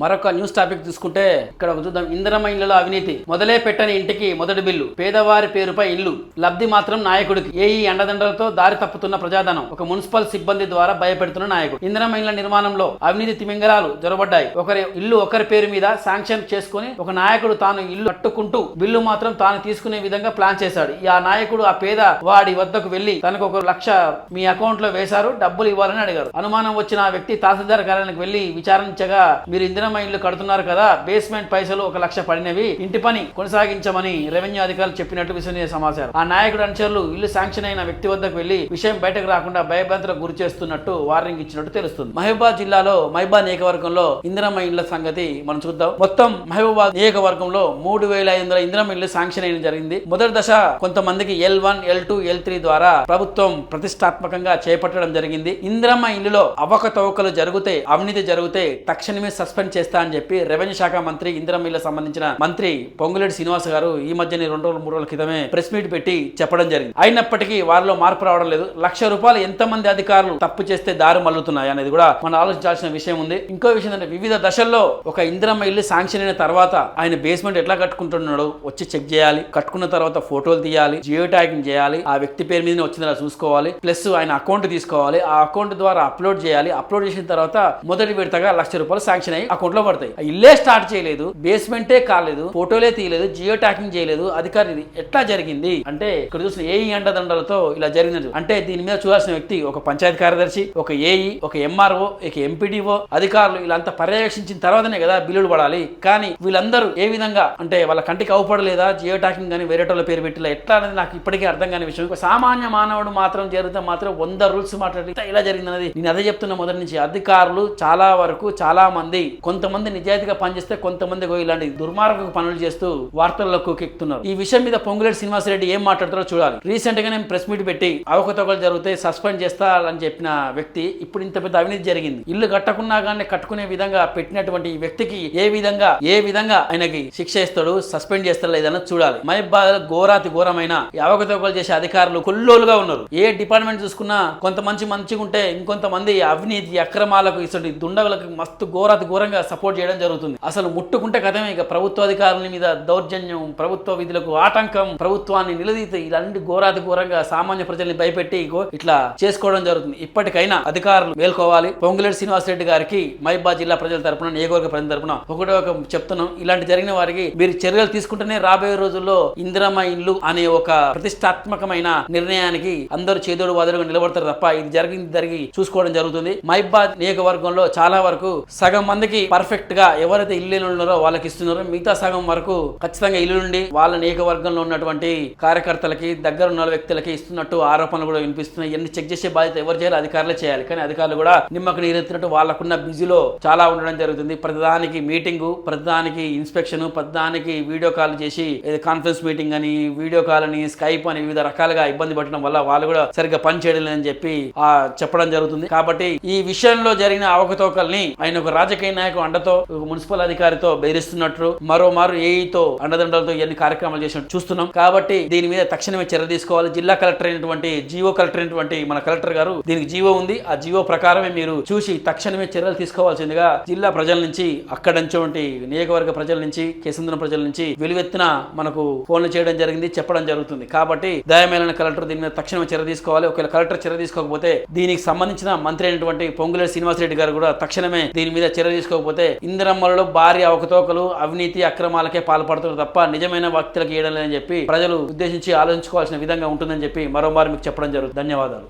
మరొక news topic తీసుకుంటే ఇక్కడ చూద్దాం. ఇందిరమ్మ ఇళ్లలో అవినీతి, మొదలే పెట్టని ఇంటికి మొదటి బిల్లు, పేదవారి పేరుపై ఇల్లు, లబ్ధి మాత్రం నాయకుడికి, ఏఈ అండదండలతో దారి తప్పుతున్న ప్రజాధనం, ఒక మున్సిపల్ సిబ్బంది ద్వారా భయపెడుతున్న నాయకుడు. ఇందిరమ్మ ఇళ్ల నిర్మాణంలో అవినీతి తిమింగలాలు జొరబడ్డాయి. ఒకరి ఇల్లు ఒకరి పేరు మీద శాంక్షన్ చేసుకుని ఒక నాయకుడు తాను ఇల్లు కట్టుకుంటూ బిల్లు మాత్రం తాను తీసుకునే విధంగా ప్లాన్ చేశాడు. ఆ నాయకుడు ఆ పేద వాడి వద్దకు వెళ్లి తనకు 1 లక్ష మీ అకౌంట్ లో వేశారు, డబ్బులు ఇవ్వాలని అడిగారు. అనుమానం వచ్చిన ఆ వ్యక్తి తహసీల్దార్ కార్యాలయానికి వెళ్లి విచారించగా, మీరు ఇందిరమ్మ ఇల్లు కడుతున్నారు కదా, బేస్మెంట్ పైసలు 1 లక్ష పడినవి, ఇంటి పని కొనసాగించమని రెవెన్యూ అధికారులు చెప్పినట్టు విశ్వసనీయ సమాచారం. ఆ నాయకుడు అనుచరులు ఇల్లు శాంక్షన్ అయిన వ్యక్తి వద్దకు వెళ్లి విషయం బయటకు రాకుండా భయభ్రాంతులకు గురి చేస్తున్నట్టు వార్నింగ్ ఇచ్చినట్టు తెలుస్తుంది. మహబూబాబాద్ జిల్లాలో మహబూబాబాద్ నియోజకవర్గంలో ఇందిరమ్మ ఇళ్ల సంగతి మనం చూద్దాం. మొత్తం మహబూబాబాద్ నియోజకవర్గంలో 3500 ఇందిరమ్మ ఇళ్లు శాంక్షన్ అయిన జరిగింది. మొదటి దశ కొంతమందికి L1, L2, L3 ద్వారా ప్రభుత్వం ప్రతిష్టాత్మకంగా చేపట్టడం జరిగింది. ఇందిరమ్మ ఇల్లులో అవకతవకలు జరిగితే, అవినీతి జరిగితే తక్షణమే సస్పెండ్ చేస్తా అని చెప్పి రెవెన్యూ శాఖ మంత్రి, ఇందిరమ్మ ఇళ్లకు సంబంధించిన మంత్రి పొంగులేటి శ్రీనివాస్ గారు ఈ మధ్యనే 2 రోజులు 3 రోజుల క్రితమే ప్రెస్ మీట్ పెట్టి చెప్పడం జరిగింది. అయినప్పటికీ వారిలో మార్పు రావడం లేదు. ₹1,00,000 ఎంతమంది అధికారులు తప్పు చేస్తే దారి మల్లుతున్నాయి అనేది కూడా మనం ఆలోచించాల్సిన విషయం ఉంది. ఇంకో విషయం ఏంటంటే, వివిధ దశల్లో ఒక ఇందిరమ్మ ఇల్లు శాంక్షన్ అయిన తర్వాత ఆయన బేస్మెంట్ ఎట్లా కట్టుకుంటున్నాడో వచ్చి చెక్ చేయాలి. కట్టుకున్న తర్వాత ఫోటోలు తీయాలి, జియో ట్యాగింగ్ చేయాలి, ఆ వ్యక్తి పేరు మీద వచ్చిందా చూసుకోవాలి, ప్లస్ ఆయన అకౌంట్ తీసుకోవాలి, ఆ అకౌంట్ ద్వారా అప్లోడ్ చేయాలి. అప్లోడ్ చేసిన తర్వాత మొదటి విడతగా ₹1,00,000 శాంక్షన్ అయ్యి అకౌంట్ లో పడతాయి. ఇల్లే స్టార్ట్ చేయలేదు, బేస్మెంటే కాలేదు, ఫోటోలే తీయలేదు, జియో ట్యాగింగ్ చేయలేదు అధికారి. ఎట్లా జరిగింది అంటే, ఇక్కడ చూసిన ఏఈ అండదండలతో ఇలా జరిగినది. అంటే దీని మీద చూడాల్సిన వ్యక్తి ఒక పంచాయతీ కార్యదర్శి, ఒక ఏఈ, ఒక ఎంఆర్ఓ, ఒక ఎంపీడీఓ అధికారులు వీళ్ళంతా పర్యవేక్షించిన తర్వాతనే కదా బిల్లులు పడాలి. కానీ వీళ్ళందరూ ఏ విధంగా అంటే వాళ్ళ కంటికి అవపడలేదా జియో ట్యాగింగ్ కానీ వేరేటోళ్ళ పేరు పెట్టిలా ఎట్లా అనేది నాకు ఇప్పటికీ అర్థం కాని విషయం. సామాన్య మానవుడు మాత్రం జరిగితే మాత్రం 100 రూల్స్ మాట్లాడి ఇలా జరిగిందన్నది నేను అదే చెప్తున్నా మొదటి నుంచి. అధికారులు చాలా వరకు చాలా మంది, కొంతమంది నిజాయితీగా పనిచేస్తే కొంతమంది ఇలాంటి దుర్మార్గ పనులు చేస్తూ వార్తల్లోకి ఎక్కుతున్నారు. ఈ విషయం మీద పొంగులేటి శ్రీనివాసరెడ్డి ఏం మాట్లాడుతారో చూడాలి. రీసెంట్ గా నేను ప్రెస్ మీట్ పెట్టి అవకతవకలు జరిగితే సస్పెండ్ చేస్తా అని చెప్పిన వ్యక్తి ఇప్పుడు ఇంత పెద్ద అవినీతి జరిగింది. ఇల్లు కట్టకున్నా కానీ కట్టుకునే విధంగా పెట్టినటువంటి ఈ వ్యక్తికి ఏ విధంగా ఆయనకి శిక్ష ఇస్తాడు, సస్పెండ్ చేస్తాడు లేదన్న చూడాలి. మహబూబాబాద్ ఘోరాతి ఘోరమైన అవకతవకలు చేసే అధికారులు కొల్లోలుగా ఉన్నారు. ఏ డిపార్ట్మెంట్ చూసుకున్నా కొంతమంది మంచిగా ఉంటే ఇంకొంతమంది అవినీతి అక్రమాలకు ఇటువంటి దుండగులకు మస్తు ఘోరాతి ఘోరంగా సపోర్ట్ చేయడం జరుగుతుంది. అసలు ముట్టుకుంటే కథమే. ఇక ప్రభుత్వ అధికారుల మీద దౌర్జన్యం, ప్రభుత్వ విధులకు ఆటంకం, ప్రభుత్వాన్ని నిలదీత ఇలాంటి ఘోరాతి ఘోరంగా సామాన్య ప్రజల్ని భయపెట్టి ఇట్లా చేసుకోవడం జరుగుతుంది. ఇప్పటికైనా అధికారులు మేల్కోవాలి. పొంగులేటి శ్రీనివాసరెడ్డి గారికి మహబూబాబాద్ జిల్లా ప్రజల తరపున, నియోజకవర్గ ప్రజల తరపున ఒకటే చెప్తున్నాం, ఇలాంటి జరిగిన వారికి మీరు చర్యలు తీసుకుంటేనే రాబోయే రోజుల్లో ఇందిరమ్మ ఇల్లు అనే ఒక ప్రతిష్టాత్మకమైన నిర్ణయానికి అందరూ చేదోడు వాదోడుగా నిలబడతారు తప్ప ఇది జరిగి చూసుకోవడం జరుగుతుంది. మహబూబాబాద్ నియోజకవర్గంలో చాలా వరకు సగం మందికి పర్ఫెక్ట్ గా ఎవరైతే ఇల్లు ఉన్నారో వాళ్ళకి ఇస్తున్నారో, మిగతా సగం వరకు ఖచ్చితంగా ఇల్లు నుండి వాళ్ళ నియోజకవర్గంలో ఉన్నటువంటి కార్యకర్తలకి, దగ్గర ఉన్న వ్యక్తులకి ఇస్తున్నట్టు ఆరోపణలు కూడా వినిపిస్తున్నాయి. ఇవన్నీ చెక్ చేసే బాధ్యత ఎవరు చేయాలి? అధికారులే చేయాలి. కానీ అధికారులు కూడా నిమ్మకు నీరెత్తినట్టు వాళ్ళకున్న బిజీలో చాలా ఉండడం జరుగుతుంది. ప్రతిదానికి మీటింగు, ప్రతిదానికి ఇన్స్పెక్షన్, ప్రతిదానికి వీడియో కాల్ చేసి కాన్ఫరెన్స్ మీటింగ్ అని, వీడియో కాల్ అని, స్కైప్ అని వివిధ రకాలుగా ఇబ్బంది పడడం వల్ల వాళ్ళు కూడా సరిగ్గా పని చేయడం లేదని చెప్పి చెప్పడం జరుగుతుంది. కాబట్టి ఈ విషయంలో జరిగిన అవకతవకల్ని ఆయన ఒక రాజకీయ నాయకుడు అండతో, మున్సిపల్ అధికారితో బెదిరిస్తున్నట్టు, మరోమారు ఏఈతో అండదండలతో ఇవన్నీ కార్యక్రమాలు చేసినట్టు చూస్తున్నాం. కాబట్టి దీని మీద తక్షణమే చర్య తీసుకోవాలి. జిల్లా కలెక్టర్ అయినటువంటి, జీవో కలెక్టర్ అయినటువంటి మన కలెక్టర్ గారు దీనికి జీవో ఉంది, ఆ జీవో ప్రకారమే మీరు చూసి తక్షణమే చర్యలు తీసుకోవాల్సిందిగా జిల్లా ప్రజల నుంచి, అక్కడ నుంచి నియోజకవర్గ ప్రజల నుంచి, కేసంద్రం ప్రజల నుంచి వెలువెత్తిన మనకు ఫోన్లు చేయడం జరిగింది, చెప్పడం జరుగుతుంది. కాబట్టి దయమేలైన కలెక్టర్ దీని మీద తక్షణమే చర్య తీసుకోవాలి. ఒకవేళ కలెక్టర్ చర్య తీసుకోకపోతే దీనికి సంబంధించిన మంత్రి అయినటువంటి పొంగులేటి శ్రీనివాసరెడ్డి గారు కూడా తక్షణమే దీని మీద చర్య తీసుకోకపోతే ఇందిరమ్మలలో భారీ అవకతవకలు, అవినీతి అక్రమాలకే పాల్పడుతున్నారు తప్ప నిజమైన వ్యక్తులకు ఇవ్వడం లేదని చెప్పి ప్రజలు ఉద్దేశించి ఆలోచించుకోవాల్సిన విధంగా ఉంటుందని చెప్పి మరోమారు మీకు చెప్పడం జరుగుతుంది. ధన్యవాదాలు.